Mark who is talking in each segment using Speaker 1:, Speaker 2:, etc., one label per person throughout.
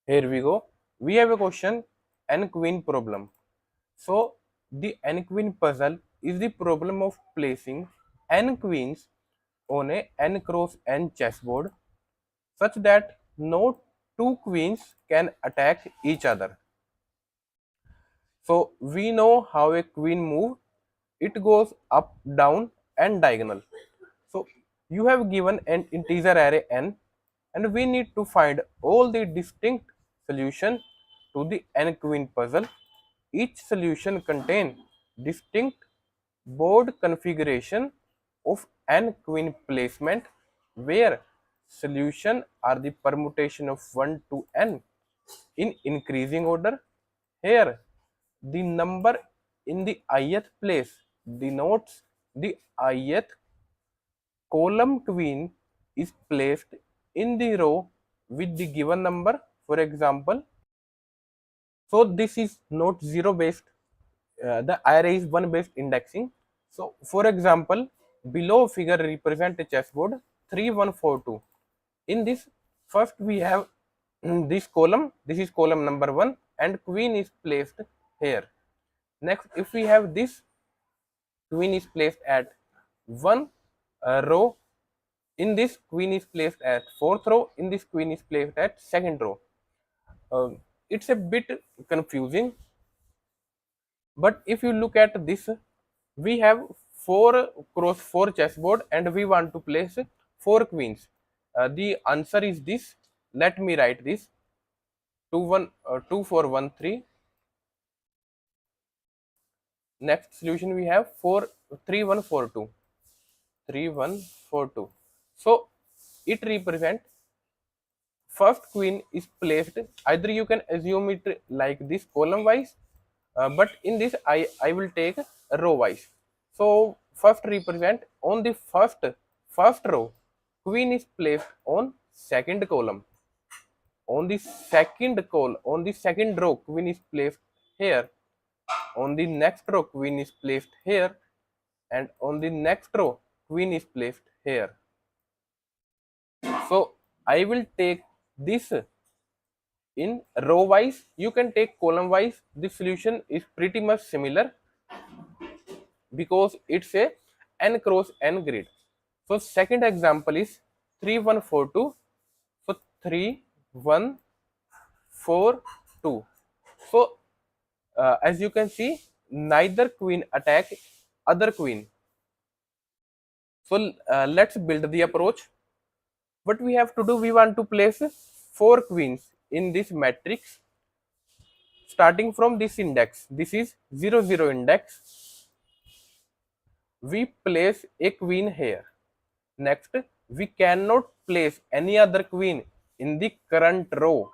Speaker 1: Here we go. We have a question, n queen problem. So the n queen puzzle is the problem of placing n queens on a n cross n chessboard such that no two queens can attack each other. So we know how a queen move. It goes up, down and diagonal. So you have given an integer array n and we need to find all the distinct solution to the n queen puzzle. Each solution contain distinct board configuration of n queen placement where solution are the permutation of 1 to n in increasing order. Here the number in the ith place denotes the ith column queen is placed in the row with the given number. For example, so this is not zero based, the array is one based indexing. So for example, below figure represent a chessboard 3142. In this, first we have this column, this is column number 1 and queen is placed here. Next, if we have this, queen is placed at one row. In this, queen is placed at fourth row. In this, queen is placed at second row. It's a bit confusing, but if you look at this, we have 4 cross 4 chessboard and we want to place 4 queens. The answer is this. Let me write this: 2 4 1 3. Next solution we have 4 3 1 4 2. 3 1 4 2. So it represents first queen is placed, either you can assume it like this column wise, but in this I will take row wise. So first represent on the first row, queen is placed on second column. On the second row, queen is placed here. On the next row, queen is placed here, and on the next row, queen is placed here. So I will take this in row wise. You can take column wise. The solution is pretty much similar because it's a n cross n grid. So second example is 3142. So 3142. So as you can see, neither queen attack other queen. So let's build the approach. What we have to do, we want to place 4 queens in this matrix starting from this index. This is 0 0 index. We place a queen here. Next, we cannot place any other queen in the current row.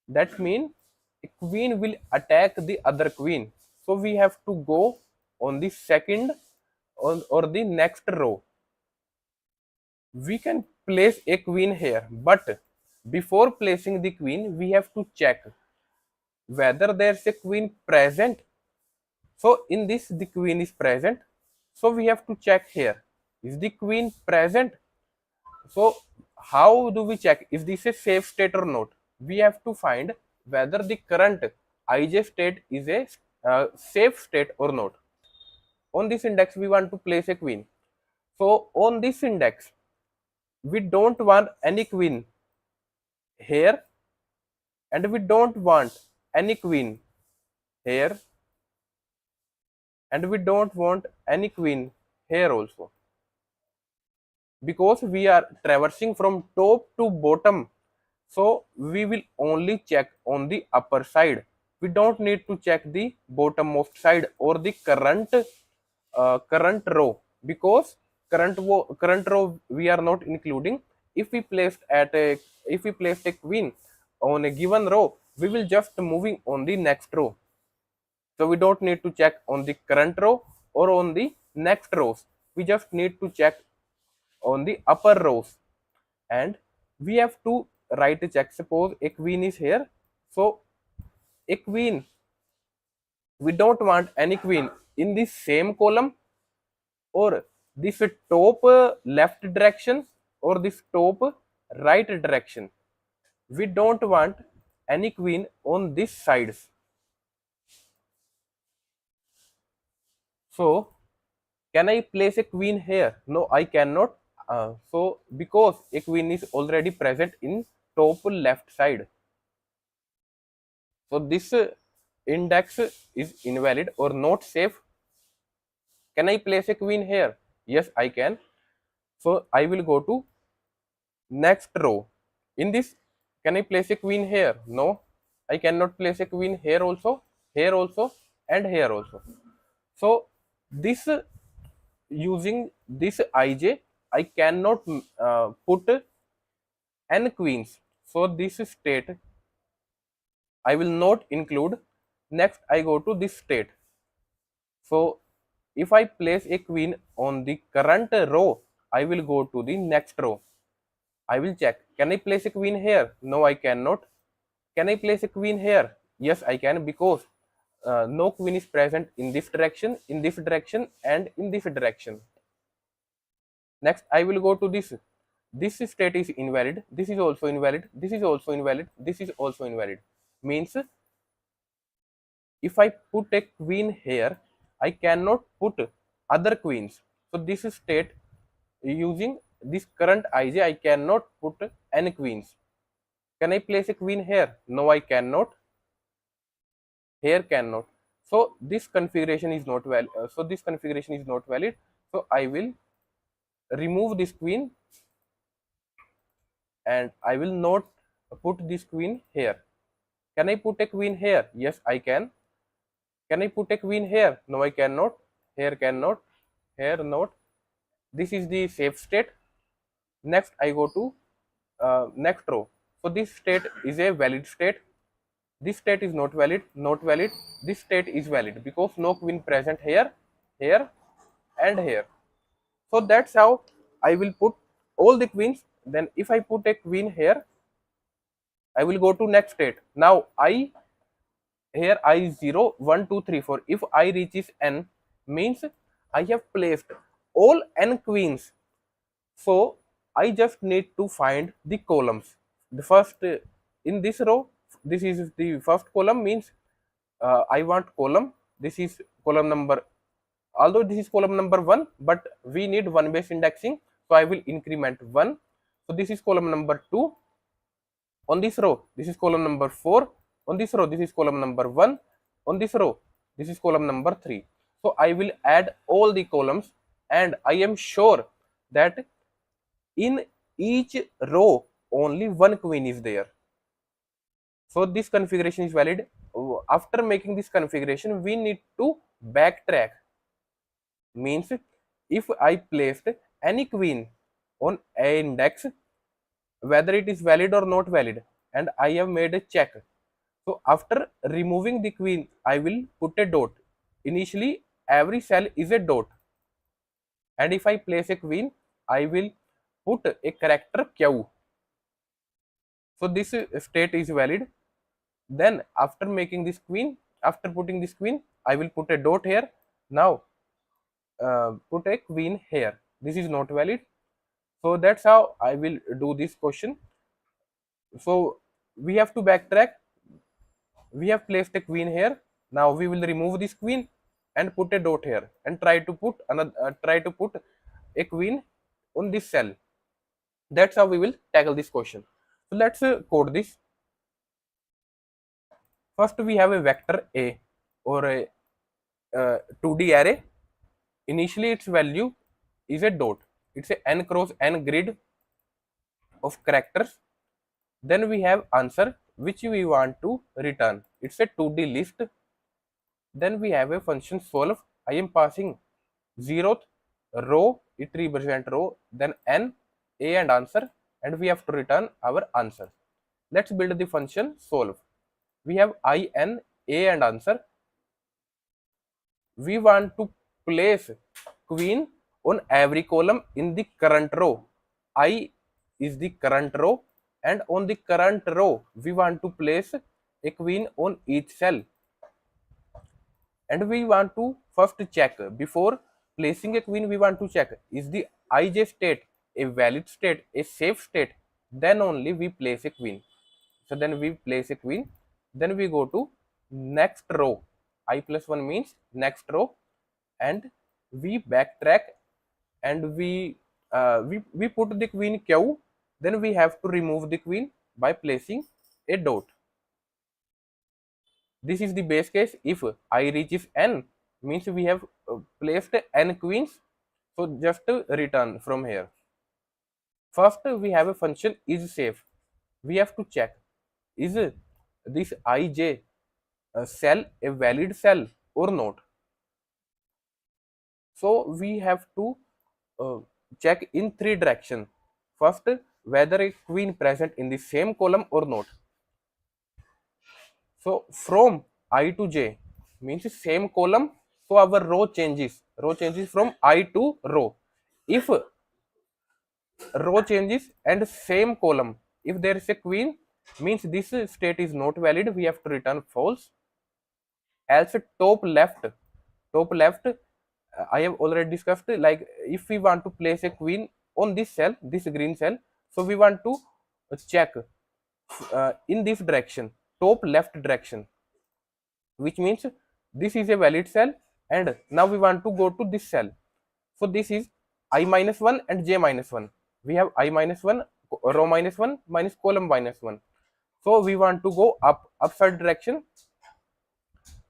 Speaker 1: That means a queen will attack the other queen. So we have to go on the second or the next row. We can place a queen here, but before placing the queen, we have to check whether there's a queen present. So in this, the queen is present. So we have to check here, is the queen present? So how do we check if this is safe state or not? We have to find whether the current ij state is a safe state or not. On this index, we want to place a queen. So on this index, we don't want any queen here, and we don't want any queen here, and we don't want any queen here also, because we are traversing from top to bottom. So we will only check on the upper side. We don't need to check the bottommost side or the current row, because current row we are not including. If we placed a queen on a given row, we will just moving on the next row. So we don't need to check on the current row or on the next rows. We just need to check on the upper rows, and we have to write a check. Suppose a queen is here. So a queen, we don't want any queen in the same column or this top left direction or this top right direction. We don't want any queen on these sides. So can I place a queen here? No, I cannot. So because a queen is already present in top left side. So this index is invalid or not safe. Can I place a queen here? Yes, I can. So I will go to next row. In this, can I place a queen here? No, I cannot place a queen here also, and here also. So this using this ij, I cannot put n queens. So this state I will not include. Next, I go to this state. So if I place a queen on the current row, I will go to the next row. I will check. Can I place a queen here? No, I cannot. Can I place a queen here? Yes, I can, because no queen is present in this direction, and in this direction. Next, I will go to this. This state is invalid. This is also invalid. This is also invalid. This is also invalid. Means if I put a queen here, I cannot put other queens. So this state, using this current ij, I cannot put n queens. Can I place a queen here? No, I cannot. Here cannot. So this configuration is not valid. So I will remove this queen and I will not put this queen here. Can I put a queen here? Yes, I can. Can I put a queen here? No, I cannot. Here cannot. Here not. This is the safe state. Next, I go to next row. So this state is a valid state. This state is not valid, not valid. This state is valid because no queen present here, here, and here. So that's how I will put all the queens. Then if I put a queen here, I will go to next state. Now I here I is 0, 1, 2, 3, 4. If I reaches n, means I have placed all n queens. So I just need to find the columns. The first in this row, this is the first column, means I want column. This is column number, although this is column number 1, but we need one base indexing, so I will increment 1. So this is column number 2. On this row, this is column number 4. On this row, this is column number 1. On this row, this is column number 3. So I will add all the columns, and I am sure that in each row only one queen is there. So this configuration is valid. After making this configuration, we need to backtrack. Means if I placed any queen on a index, whether it is valid or not valid, and I have made a check. So after removing the queen, I will put a dot. Initially, every cell is a dot. And if I place a queen, I will put a character Q. So this state is valid. Then after making this queen, after putting this queen, I will put a dot here. Now put a queen here. This is not valid. So that's how I will do this question. So we have to backtrack. We have placed a queen here. Now we will remove this queen and put a dot here and try to put a queen on this cell. That's how we will tackle this question. So let's code this. First we have a vector A, or a 2D array. Initially its value is a dot. It's a n cross n grid of characters. Then we have answer, which we want to return. It's a 2D list. Then we have a function solve. I am passing 0th row, it represents row, then n, a and answer, and we have to return our answer. Let's build the function solve. We have I, n, a and answer. We want to place queen on every column in the current row. I is the current row, and on the current row we want to place a queen on each cell. And we want to first check, before placing a queen, we want to check, is the ij state a valid state, a safe state, then only we place a queen. So then we place a queen. Then we go to next row. I plus 1 means next row, and we backtrack, and we put the queen q. Then we have to remove the queen by placing a dot. This is the base case. If I reaches n, means we have placed n queens. So just return from here. First, we have a function is safe. We have to check, is this ij cell a valid cell or not. So we have to check in three directions. First, whether a queen present in the same column or not. So from I to j means same column. So our row changes. Row changes from I to row. If row changes and same column, if there is a queen, means this state is not valid. We have to return false. Else top left, I have already discussed, like if we want to place a queen on this cell, this green cell, so we want to check in this direction, top left direction, which means this is a valid cell, and now we want to go to this cell. So this is I minus 1 and j minus 1. We have I minus 1, row minus 1 minus column minus 1. So we want to go upside direction.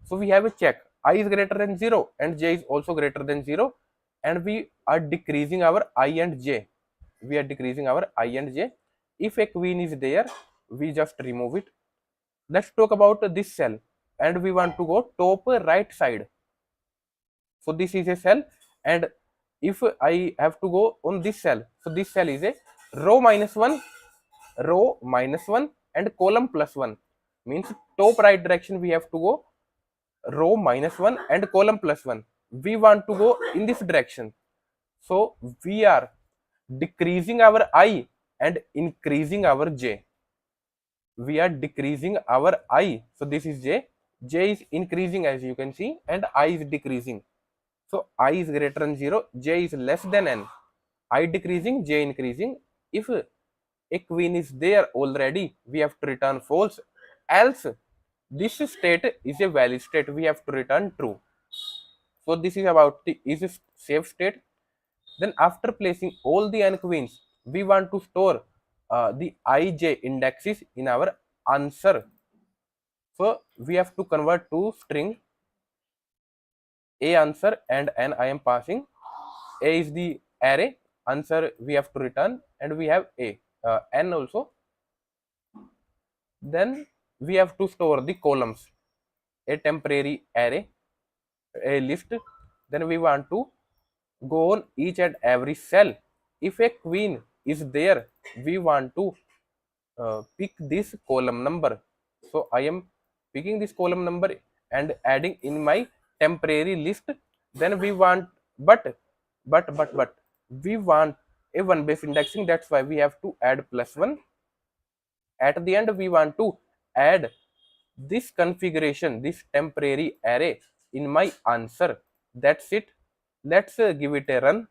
Speaker 1: So we have a check. I is greater than 0 and j is also greater than 0, and we are decreasing our I and j. We are decreasing our I and j. If a queen is there, we just remove it. Let's talk about this cell, and we want to go top right side. So this is a cell, and if I have to go on this cell, so this cell is a row minus 1, and column plus 1, means top right direction we have to go row minus 1 and column plus 1. We want to go in this direction. So we are decreasing our I and increasing our j. We are decreasing our I. So this is j. J is increasing, as you can see, and I is decreasing. So I is greater than 0, j is less than n. I decreasing, j increasing. If a queen is there already, we have to return false. Else, this state is a valid state. We have to return true. So this is about the is safe state. Then after placing all the n queens, we want to store the ij indexes in our answer. So we have to convert to string a answer and n I am passing. A is the array, answer we have to return, and we have a n also. Then we have to store the columns, a temporary array, a list. Then we want to go on each and every cell. If a queen is there, we want to pick this column number. So I am picking this column number and adding in my temporary list. Then we want, but we want a one base indexing. That's why we have to add plus 1. At the end, we want to add this configuration, this temporary array in my answer. That's it. Let's give it a run.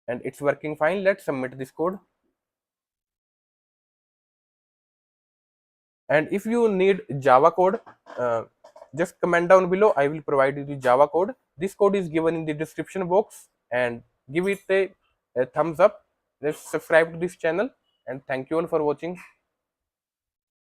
Speaker 1: And it's working fine. Let's submit this code. And if you need Java code, just comment down below. I will provide you the Java code. This code is given in the description box, and give it a thumbs up. Let's subscribe to this channel, and thank you all for watching.